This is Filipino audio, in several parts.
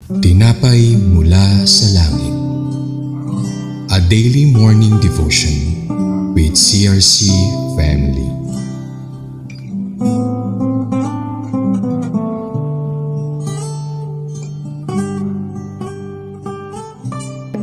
Tinapay mula sa langit. A daily morning devotion with CRC family.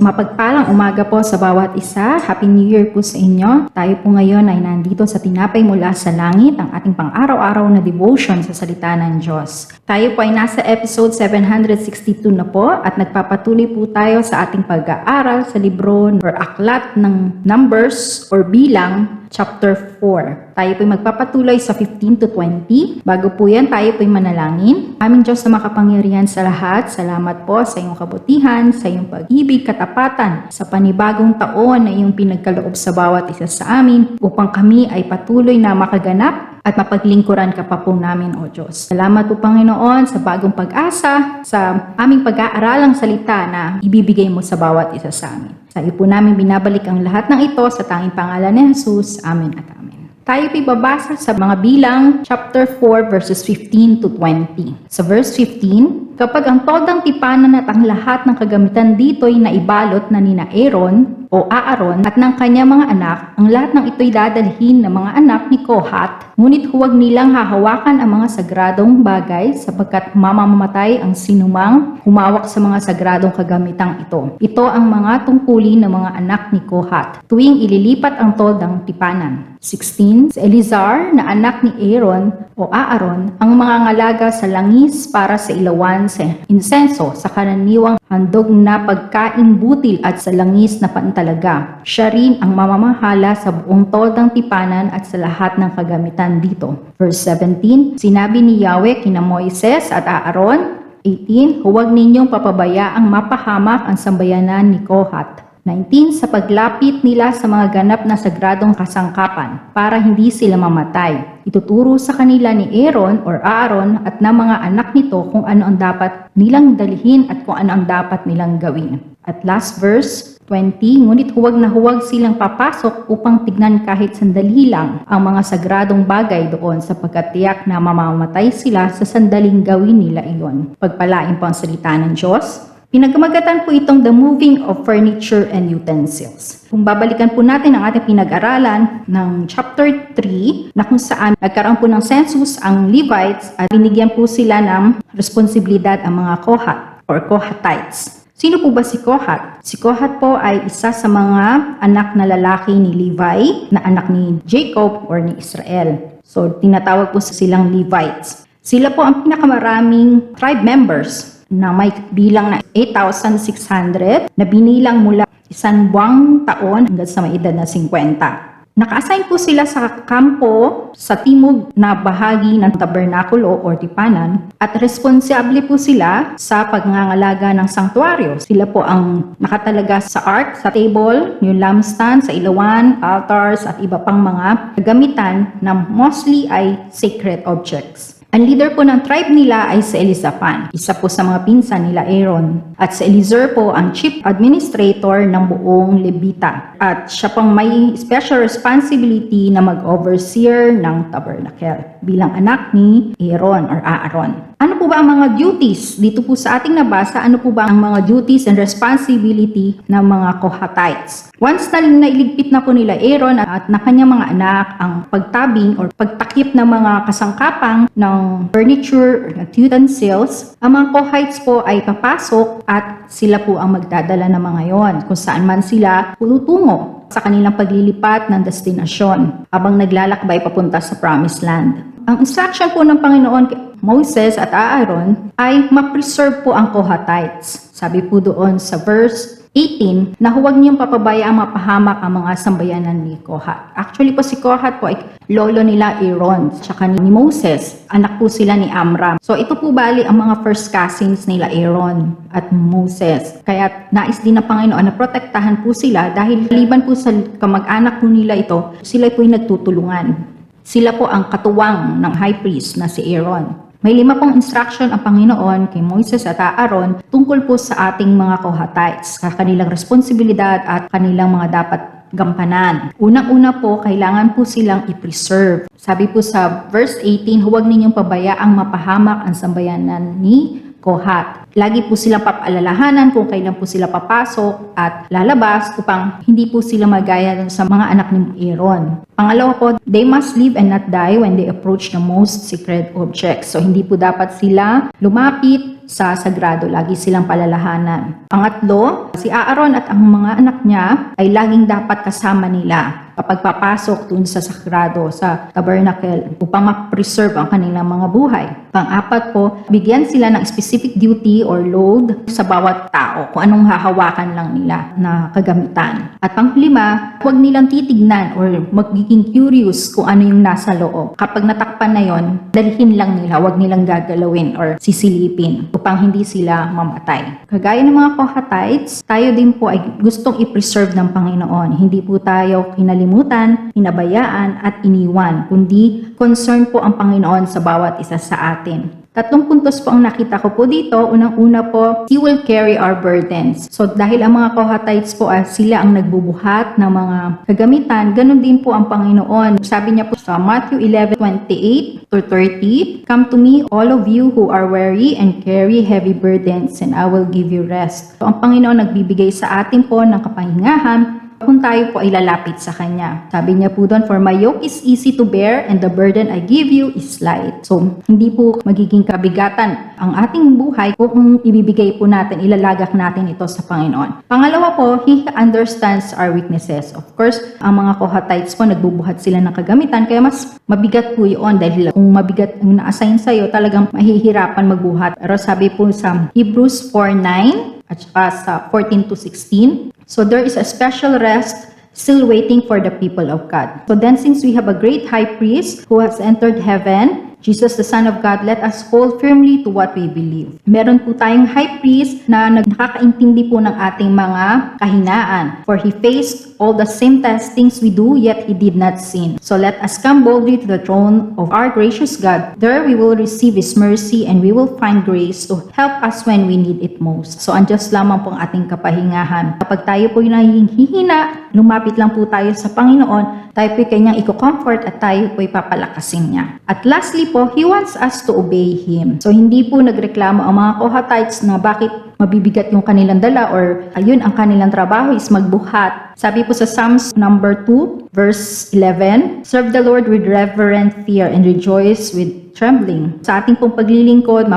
Mapagpalang umaga po sa bawat isa. Happy New Year po sa inyo. Tayo po ngayon ay nandito sa Tinapay Mula sa Langit, ang ating pang-araw-araw na devotion sa salita ng Diyos. Tayo po ay nasa episode 762 na po at nagpapatuloy po tayo sa ating pag-aaral sa libro or aklat ng Numbers or Bilang, Chapter 4. Tayo po'y magpapatuloy sa 15 to 20. Bago po yan, tayo po'y manalangin. Aming Diyos na makapangyarihan sa lahat, salamat po sa iyong kabutihan, sa iyong pag-ibig, katapatan, sa panibagong taon na iyong pinagkaloob sa bawat isa sa amin upang kami ay patuloy na makaganap at mapaglingkuran ka pa po namin, O Diyos. Salamat po, Panginoon, sa bagong pag-asa, sa aming pag-aaralang salita na ibibigay mo sa bawat isa sa amin. Sa iyo po namin binabalik ang lahat ng ito sa tanging pangalan ni Jesus. Amen at amen. Tayo ibabasa sa mga Bilang, chapter 4, verses 15 to 20. Sa verse 15, kapag ang todang tipanan at ang lahat ng kagamitan dito'y naibalot na nina Aaron o Aaron at ng kanyang mga anak, ang lahat ng ito'y dadalhin ng mga anak ni Kohat, ngunit huwag nilang hahawakan ang mga sagradong bagay sapagkat mamamatay ang sinumang humawak sa mga sagradong kagamitang ito. Ito ang mga tungkulin ng mga anak ni Kohat tuwing ililipat ang todang tipanan. 16. Si Eleazar na anak ni Aaron o Aaron ang mga ngalaga sa langis para sa ilawan sa insenso sa karaniwang handog na pagkain butil at sa langis na pantalaga. Siya rin ang mamamahala sa buong todang tipanan at sa lahat ng kagamitan dito. Verse 17, sinabi ni Yahweh kina Moises at Aaron. 18, huwag ninyong papabayaang mapahamak ang sambayanan ni Kohat. 19, sa paglapit nila sa mga ganap na sagradong kasangkapan para hindi sila mamatay. Ituturo sa kanila ni Aaron or Aaron at ng mga anak nito kung ano ang dapat nilang dalhin at kung ano ang dapat nilang gawin. At last verse 20, ngunit huwag na huwag silang papasok upang tignan kahit sandali lang ang mga sagradong bagay doon sapagkat tiyak na mamamatay sila sa sandaling gawin nila iyon. Pagpalain po ang salita ng Diyos. Pinagmagatan po itong the moving of furniture and utensils. Kung babalikan po natin ang ating pinag-aralan ng chapter 3 na kung saan nagkaroon po ng census ang Levites at binigyan po sila ng responsibilidad ang mga Kohat or Kohatites. Sino po ba si Kohat? Si Kohat po ay isa sa mga anak na lalaki ni Levi na anak ni Jacob or ni Israel. So tinatawag po silang Levites. Sila po ang pinakamaraming tribe members na may bilang na 8,600 na binilang mula isang buwang taon hanggang sa may edad na 50. Naka-assign po sila sa kampo sa timog na bahagi ng tabernakulo o tipanan at responsable po sila sa pagngangalaga ng sanktuaryo. Sila po ang nakatalaga sa ark, sa table, yung lampstand, sa ilawan, altars at iba pang mga gamitan na mostly ay sacred objects. Ang leader po ng tribe nila ay si Elizaphan, isa po sa mga pinsan nila Aaron. At si Eliezer po ang chief administrator ng buong Levita. At siya pong may special responsibility na mag-overseer ng tabernacle bilang anak ni Aaron or Aaron. Ano po ba ang mga duties? Dito po sa ating nabasa, ano po ba ang mga duties and responsibility ng mga Kohatites? Once na nailigpit na po nila Aaron at na kanyang mga anak ang pagtabing or pagtakip ng mga kasangkapang ng furniture at utensils, ang mga Kohatites po ay papasok at sila po ang magdadala ng mga yon kung saan man sila tutungo sa kanilang paglilipat ng destinasyon habang naglalakbay papunta sa Promised Land. Ang instruction po ng Panginoon kay Moses at Aaron ay ma-preserve po ang Kohatites. Sabi po doon sa verse 18 na huwag niyong papabayaan mapahamak ang mga sambayanan ni Kohat. Actually po si Kohat po ay lolo nila Aaron tsaka ni Moses. Anak po sila ni Amram. So ito po bali ang mga first cousins nila Aaron at Moses. Kaya nais din ng Panginoon na protektahan po sila dahil liban po sa kamag-anak po nila ito, sila po ay nagtutulungan. Sila po ang katuwang ng high priest na si Aaron. May 5 pong instruction ang Panginoon kay Moises at Aaron tungkol po sa ating mga Kohatites, sa kanilang responsibilidad at kanilang mga dapat gampanan. Unang-una po, kailangan po silang i-preserve. Sabi po sa verse 18, huwag ninyong pabayaang mapahamak ang sambayanan ni Kohat. Lagi po silang papaalalahanan kung kailan po sila papasok at lalabas upang hindi po sila magaya dun sa mga anak ni Aaron. Pangalawa po, they must live and not die when they approach the most sacred objects. So hindi po dapat sila lumapit sa sagrado, lagi silang palalahanan. Pangatlo, si Aaron at ang mga anak niya ay laging dapat kasama nila kapag papasok dun sa sagrado, sa tabernacle, upang ma-preserve ang kanilang mga buhay. Pang-apat po, bigyan sila ng specific duty or load sa bawat tao, kung anong hahawakan lang nila na kagamitan. At panglima, huwag nilang titignan or magiging curious kung ano yung nasa loob. Kapag natakpan na yon, dalhin lang nila, huwag nilang gagalawin or sisilipin upang hindi sila mamatay. Kagaya ng mga Kohatites, tayo din po ay gustong i-preserve ng Panginoon. Hindi po tayo kinalimutan, pinabayaan at iniwan, kundi concern po ang Panginoon sa bawat isa sa atin. 3 puntos po ang nakita ko po dito. Unang-una po, He will carry our burdens. So dahil ang mga Kohatites po sila ang nagbubuhat ng mga kagamitan, ganun din po ang Panginoon. Sabi niya po sa Matthew 11:28-30, "Come to me, all of you who are weary and carry heavy burdens, and I will give you rest." So ang Panginoon nagbibigay sa atin po ng kapahingahan kung tayo po ay lalapit sa Kanya. Sabi niya po doon, "For my yoke is easy to bear and the burden I give you is light." So, hindi po magiging kabigatan ang ating buhay kung ibibigay po natin, ilalagak natin ito sa Panginoon. Pangalawa po, He understands our weaknesses. Of course, ang mga Kohatites po, nagbubuhat sila ng kagamitan, kaya mas mabigat po yun dahil kung mabigat yung na-assign sa'yo, talagang mahihirapan magbuhat. Pero sabi po sa Hebrews 4:9 at saka sa 14-16, "So there is a special rest still waiting for the people of God. So then, since we have a great high priest who has entered heaven, Jesus, the Son of God, let us hold firmly to what we believe." Meron po tayong high priest na nakakaintindi po ng ating mga kahinaan. "For He faced all the same testings we do, yet He did not sin. So let us come boldly to the throne of our gracious God. There we will receive His mercy and we will find grace to help us when we need it most." So ang Diyos lamang po ang ating kapahingahan. Kapag tayo po hihina, lumapit lang po tayo sa Panginoon, tayo po kanyang i-comfort at tayo po papalakasin niya. At lastly po, He wants us to obey Him. So hindi po nagreklamo ang mga Kohatites na bakit mabibigat yung kanilang dala or ayun ang kanilang trabaho is magbuhat. Sabi po sa Psalms number 2 verse 11, "Serve the Lord with reverent fear and rejoice with trembling." Sa ating pong paglilingkod,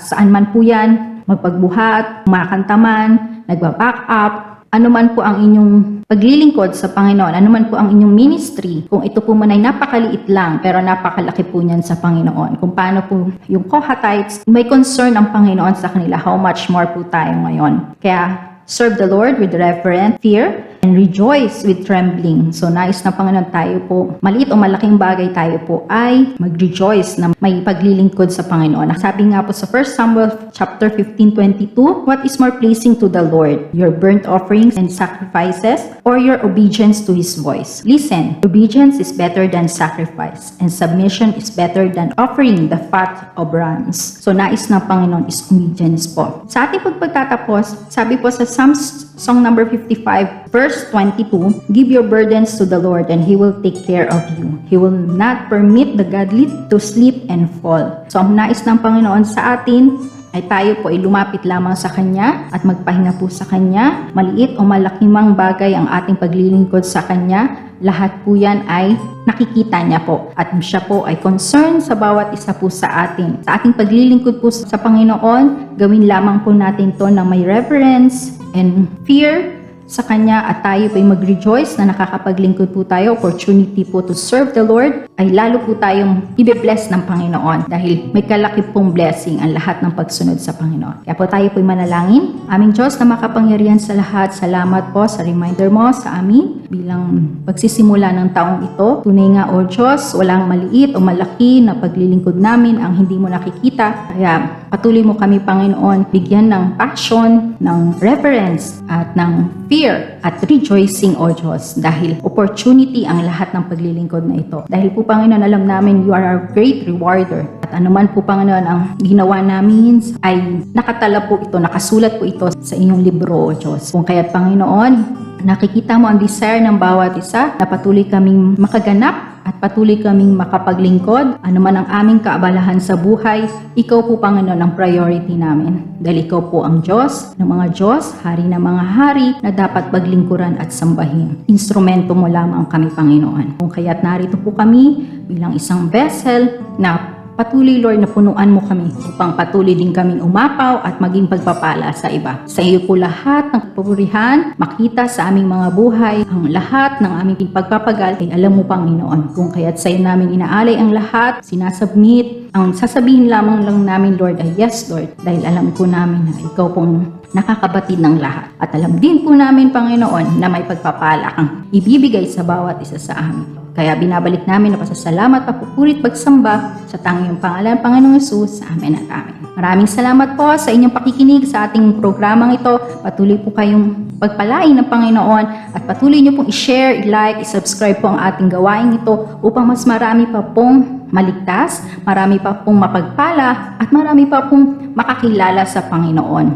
saan man po yan, magpagbuhat, kumakanta man, nagba-back up, ano man po ang inyong paglilingkod sa Panginoon, ano man po ang inyong ministry, kung ito po man ay napakaliit lang, pero napakalaki po niyan sa Panginoon. Kung paano po yung Kohatites, may concern ang Panginoon sa kanila, how much more po tayo ngayon. Kaya, serve the Lord with reverent fear and rejoice with trembling. So, nais na Panginoon tayo po, maliit o malaking bagay tayo po ay mag-rejoice na may paglilingkod sa Panginoon. Sabi nga po sa 1 Samuel chapter 15:22, "What is more pleasing to the Lord, your burnt offerings and sacrifices, or your obedience to His voice? Listen, obedience is better than sacrifice, and submission is better than offering the fat of rams." So, nais na Panginoon is obedience po. Sa ating pagtatapos, sabi po sa Psalms Song number 55, verse 22, "Give your burdens to the Lord and He will take care of you. He will not permit the godly to sleep and fall." So, ang nais ng Panginoon sa atin ay tayo po ay lumapit lamang sa Kanya at magpahinga po sa Kanya. Maliit o malaking mang bagay ang ating paglilingkod sa Kanya, lahat po yan ay nakikita niya po. At siya po ay concerned sa bawat isa po sa atin. Sa ating paglilingkod po sa Panginoon, gawin lamang po natin to na may reverence and fear sa Kanya at tayo po ay mag-rejoice na nakakapaglingkod po tayo, opportunity po to serve the Lord, ay lalo po tayong i-bless ng Panginoon dahil may kalaki pong blessing ang lahat ng pagsunod sa Panginoon. Kaya po tayo po ay manalangin. Aming Diyos na makapangyarihan sa lahat, salamat po sa reminder mo sa amin bilang pagsisimula ng taong ito. Tunay nga, O Diyos, walang maliit o malaki na paglilingkod namin ang hindi mo nakikita. Kaya patuloy mo kami, Panginoon, bigyan ng passion, ng reverence at ng fear at rejoicing, O Diyos, dahil opportunity ang lahat ng paglilingkod na ito. Dahil po, Panginoon, alam namin you are our great rewarder. At anuman po, Panginoon, ang ginawa namin ay nakatala po ito, nakasulat po ito sa inyong libro, O Diyos. Kung kaya't, Panginoon, nakikita mo ang desire ng bawat isa na patuloy kaming makaganap at patuloy kaming makapaglingkod. Ano man ang aming kaabalahan sa buhay, ikaw po Panginoon ang priority namin. Dahil ikaw po ang Diyos ng mga Diyos, Hari ng mga hari na dapat paglingkuran at sambahin. Instrumento mo lamang kami Panginoon. Kung kaya't narito po kami bilang isang vessel na patuloy, Lord, na punuan mo kami upang patuloy din kaming umapaw at maging pagpapala sa iba. Sa iyo po lahat ng papurihan, makita sa aming mga buhay, ang lahat ng aming pagpapagal ay alam mo, Panginoon. Kung kaya't sa iyo namin inaalay ang lahat, sinasubmit, ang sasabihin lamang lang namin, Lord, ay yes, Lord, dahil alam ko namin na ikaw pong nakakabatid ng lahat. At alam din po namin, Panginoon, na may pagpapala kang ibibigay sa bawat isa sa amin. Kaya binabalik namin na pasasalamat, papupurit, pagsamba sa tanging pangalan, Panginoong Hesus, sa amin at amin. Maraming salamat po sa inyong pakikinig sa ating programang ito. Patuloy po kayong pagpalain ng Panginoon at patuloy niyo pong i-share, i-like, i-subscribe po ang ating gawain ito upang mas marami pa pong maligtas, marami pa pong mapagpala at marami pa pong makakilala sa Panginoon.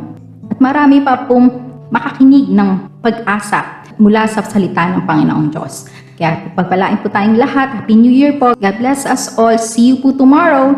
At marami pa pong makakinig ng pag-asa mula sa salita ng Panginoong Diyos. Kaya pagpalain po tayong lahat. Happy New Year po. God bless us all. See you po tomorrow.